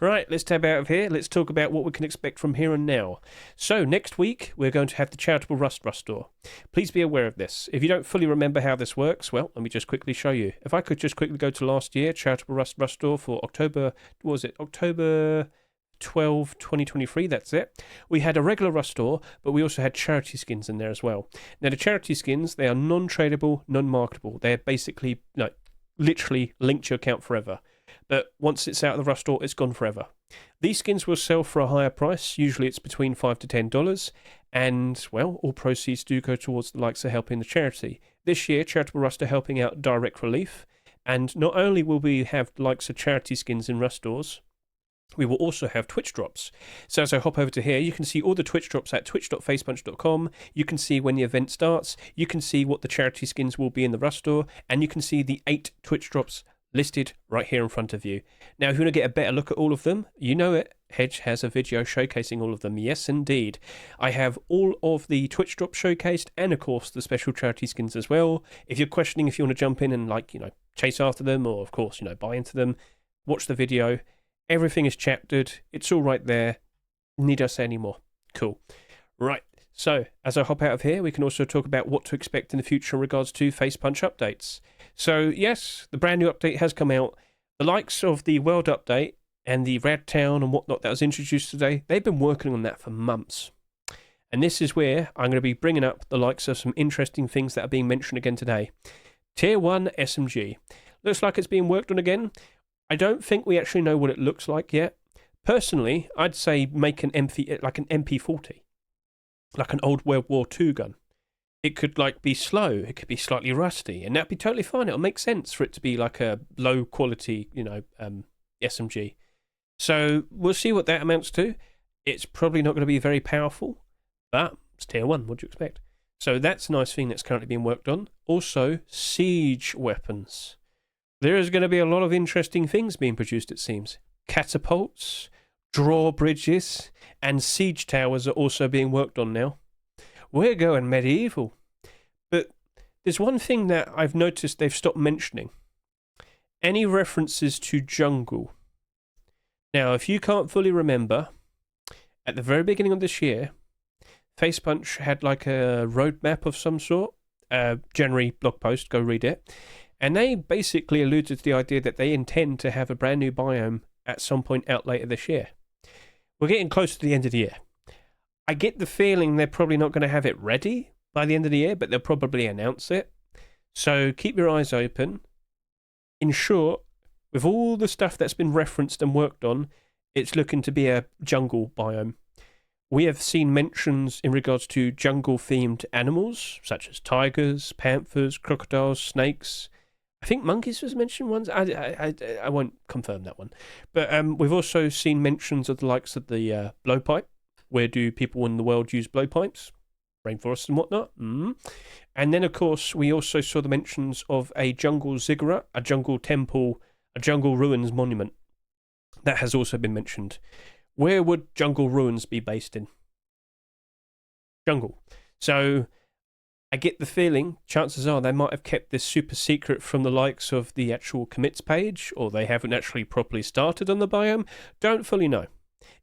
Right, let's tab out of here. Let's talk about what we can expect from here and now. So, next week, we're going to have the Charitable Rust Store. Please be aware of this. If you don't fully remember how this works, well, let me just quickly show you. If I could just quickly go to last year, Charitable Rust Store for October 12, 2023, that's it. We had a regular Rust store, but we also had charity skins in there as well. Now, the charity skins, they are non-tradable, non-marketable. They're basically, literally linked to your account forever. But once it's out of the Rust store, it's gone forever. These skins will sell for a higher price. Usually it's between $5 to $10. And, well, all proceeds do go towards the likes of helping the charity. This year, Charitable Rust are helping out Direct Relief. And not only will we have the likes of charity skins in Rust stores, we will also have Twitch drops. So as I hop over to here, you can see all the Twitch drops at twitch.facepunch.com. You can see when the event starts. You can see what the charity skins will be in the Rust store. And you can see the 8 Twitch drops listed right here in front of you. Now, if you want to get a better look at all of them, you know it. Hedge has a video showcasing all of them. Yes, indeed. I have all of the Twitch drops showcased and, of course, the special charity skins as well. If you're questioning if you want to jump in and, chase after them or, of course, buy into them, watch the video. Everything is chaptered. It's all right there. Need I say any more? Cool. Right. So, as I hop out of here, we can also talk about what to expect in the future in regards to Facepunch updates. So, yes, the brand new update has come out. The likes of the World update and the Rad Town and whatnot that was introduced today, they've been working on that for months. And this is where I'm going to be bringing up the likes of some interesting things that are being mentioned again today. Tier 1 SMG. Looks like it's being worked on again. I don't think we actually know what it looks like yet. Personally, I'd say make an MP40. Like an old World War II gun. It could be slow, it could be slightly rusty, and that'd be totally fine. It'll make sense for it to be like a low quality, SMG. So we'll see what that amounts to. It's probably not going to be very powerful, but it's tier 1, what do you expect? So that's a nice thing that's currently being worked on. Also, siege weapons. There is going to be a lot of interesting things being produced, it seems. Catapults, drawbridges, and siege towers are also being worked on now. We're going medieval. But there's one thing that I've noticed they've stopped mentioning. Any references to jungle. Now, if you can't fully remember, at the very beginning of this year, Facepunch had like a roadmap of some sort. January blog post, go read it. And they basically alluded to the idea that they intend to have a brand new biome at some point out later this year. We're getting close to the end of the year. I get the feeling they're probably not going to have it ready by the end of the year, but they'll probably announce it. So keep your eyes open. In short, with all the stuff that's been referenced and worked on, it's looking to be a jungle biome. We have seen mentions in regards to jungle-themed animals, such as tigers, panthers, crocodiles, snakes. I think monkeys was mentioned once. I won't confirm that one. But we've also seen mentions of the likes of the blowpipe. Where do people in the world use blowpipes? Rainforests and whatnot. And then, of course, we also saw the mentions of a jungle ziggurat, a jungle temple, a jungle ruins monument. That has also been mentioned. Where would jungle ruins be based in? Jungle. So I get the feeling, chances are they might have kept this super secret from the likes of the actual commits page, or they haven't actually properly started on the biome. Don't fully know.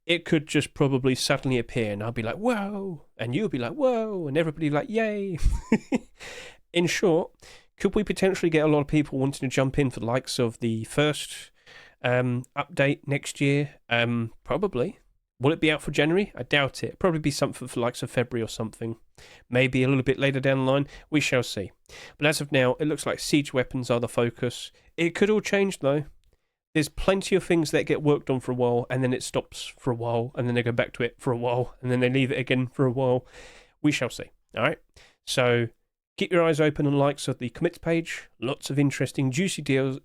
It could just probably suddenly appear and I'll be like, whoa, and you'll be like, whoa, and everybody like, yay. In short, could we potentially get a lot of people wanting to jump in for the likes of the first update next year? Probably. Will it be out for January? I doubt it. Probably be something for the likes of February or something. Maybe a little bit later down the line. We shall see. But as of now, it looks like siege weapons are the focus. It could all change though. There's plenty of things that get worked on for a while, and then it stops for a while, and then they go back to it for a while, and then they leave it again for a while. We shall see. All right? So keep your eyes open on the likes of the commits page. Lots of interesting, juicy deals.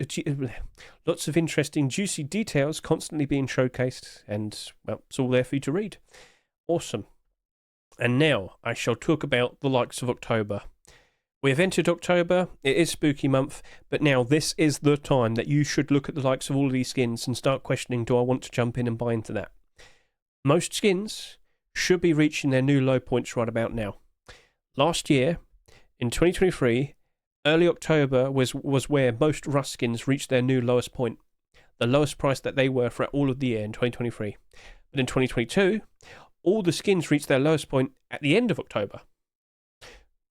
Lots of interesting, juicy details constantly being showcased, and, well, it's all there for you to read. Awesome. And now I shall talk about the likes of October. We have entered October, it is spooky month, but now this is the time that you should look at the likes of all of these skins and start questioning, do I want to jump in and buy into that? Most skins should be reaching their new low points right about now. Last year, in 2023, early October was where most Rust skins reached their new lowest point, the lowest price that they were for all of the year in 2023. But in 2022, all the skins reached their lowest point at the end of October.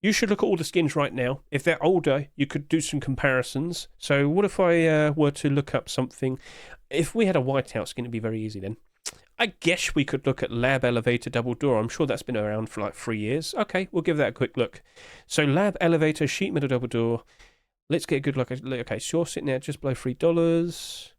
You should look at all the skins right now. If they're older, you could do some comparisons. So what if I were to look up something? If we had a whiteout skin, it'd be very easy then. I guess we could look at Lab Elevator Double Door. I'm sure that's been around for like 3 years. Okay, we'll give that a quick look. So Lab Elevator Sheet Metal Double Door. Let's get a good look. Okay, so you're sitting there just below $3.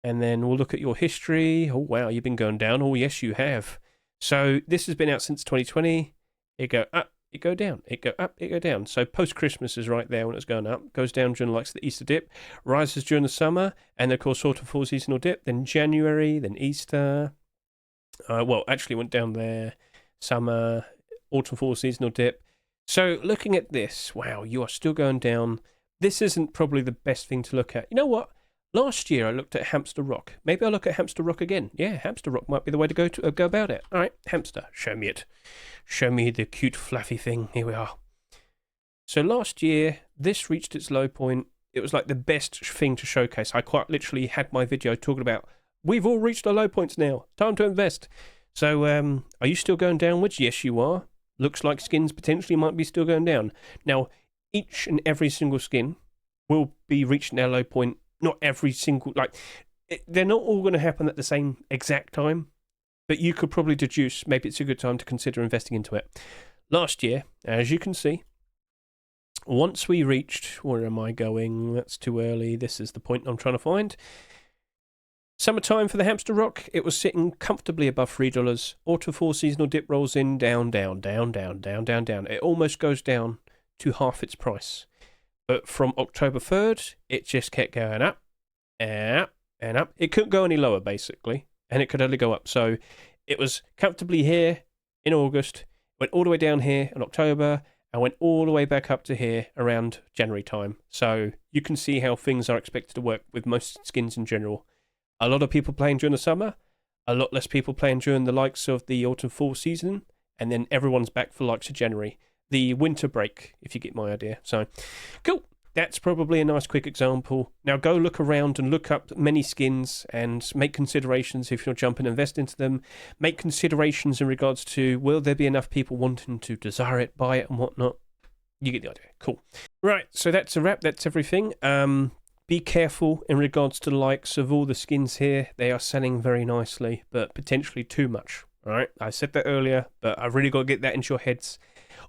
And then we'll look at your history. Oh, wow, you've been going down. Oh, yes, you have. So this has been out since 2020. It go up. It go down, it go up, it go down. So post-Christmas is right there when it's going up. Goes down during like the Easter dip. Rises during the summer. And of course, autumn fall seasonal dip. Then January, then Easter. Well, actually went down there. Summer, autumn fall seasonal dip. So looking at this, wow, you are still going down. This isn't probably the best thing to look at. You know what? Last year I looked at Hamster Rock. Maybe I'll look at Hamster Rock again. Yeah, Hamster Rock might be the way to go about it. All right, hamster, show me it. Show me the cute fluffy thing. Here we are. So last year, this reached its low point. It was like the best thing to showcase. I quite literally had my video talking about, we've all reached our low points now. Time to invest. So are you still going downwards? Yes, you are. Looks like skins potentially might be still going down. Now, each and every single skin will be reaching their low point. Not every single, they're not all going to happen at the same exact time, but you could probably deduce maybe it's a good time to consider investing into it. Last year, as you can see, once we reached, where am I going? That's too early. This is the point I'm trying to find. Summertime for the Hamster Rock, it was sitting comfortably above $3. Autumn fall seasonal dip rolls in, down, down, down, down, down, down, down. It almost goes down to half its price. But from October 3rd, it just kept going up and up and up. It couldn't go any lower, basically, and it could only go up. So it was comfortably here in August, went all the way down here in October, and went all the way back up to here around January time. So you can see how things are expected to work with most skins in general. A lot of people playing during the summer, a lot less people playing during the likes of the autumn-fall season, and then everyone's back for the likes of January. The winter break, if you get my idea. So, cool. that's probably a nice quick example. Now go look around and look up many skins and make considerations if you're jumping and invest into them. Make considerations in regards to will there be enough people wanting to desire it, buy it and whatnot. You get the idea. Cool. Right, so that's a wrap. That's everything. Be careful in regards to the likes of all the skins here. They are selling very nicely, but potentially too much. All right, I said that earlier, but I've really got to get that into your heads.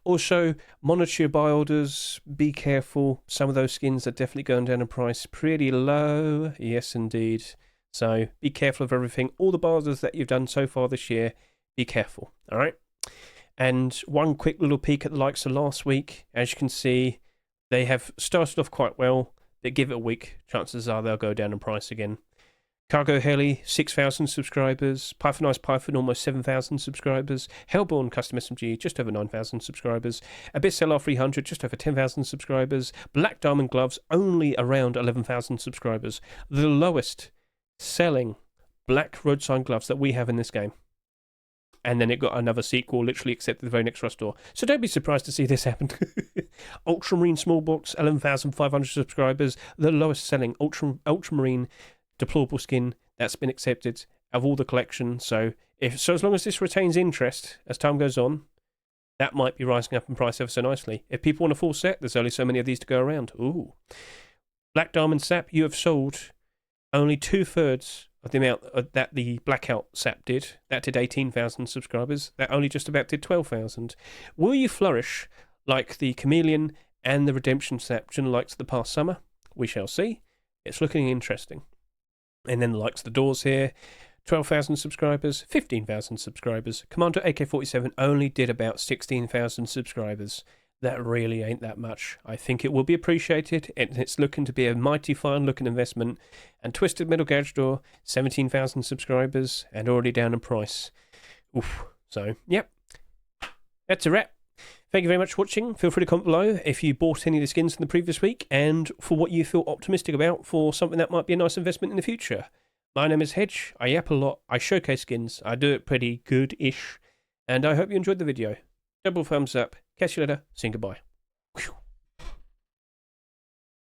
Also, monitor your buy orders. Be careful. Some of those skins are definitely going down in price pretty low. Yes, indeed. So be careful of everything. All the buy orders that you've done so far this year, be careful. All right. And one quick little peek at the likes of last week. As you can see, they have started off quite well. They give it a week. Chances are they'll go down in price again. Cargo Heli, 6,000 subscribers. Pythonized Python, almost 7,000 subscribers. Hellborn Custom SMG, just over 9,000 subscribers. Abyss SAR 300, just over 10,000 subscribers. Black Diamond Gloves, only around 11,000 subscribers. The lowest selling black road sign gloves that we have in this game. And then it got another sequel, literally accepted the very next Rust store. So don't be surprised to see this happen. Ultramarine Small Box, 11,500 subscribers. The lowest selling Ultramarine deplorable skin that's been accepted of all the collection. So as long as this retains interest as time goes on, that might be rising up in price ever so nicely. If people want a full set, there's only so many of these to go around. Ooh. Black Diamond Sap, you have sold only 2/3 of the amount that the Blackout Sap did. That did 18,000 subscribers. That only just about did 12,000. Will you flourish like the Chameleon and the Redemption Sap during the likes of the past summer? We shall see. It's looking interesting. And then the likes of the Doors here, 12,000 subscribers, 15,000 subscribers. Commando AK-47 only did about 16,000 subscribers. That really ain't that much. I think it will be appreciated. It's looking to be a mighty fine looking investment. And Twisted Metal Garage Door, 17,000 subscribers and already down in price. Oof. So, yep. That's a wrap. Thank you very much for watching. Feel free to comment below if you bought any of the skins from the previous week and for what you feel optimistic about for something that might be a nice investment in the future. My name is Hedge. I yap a lot. I showcase skins. I do it pretty good-ish. And I hope you enjoyed the video. Double thumbs up. Catch you later. Saying goodbye.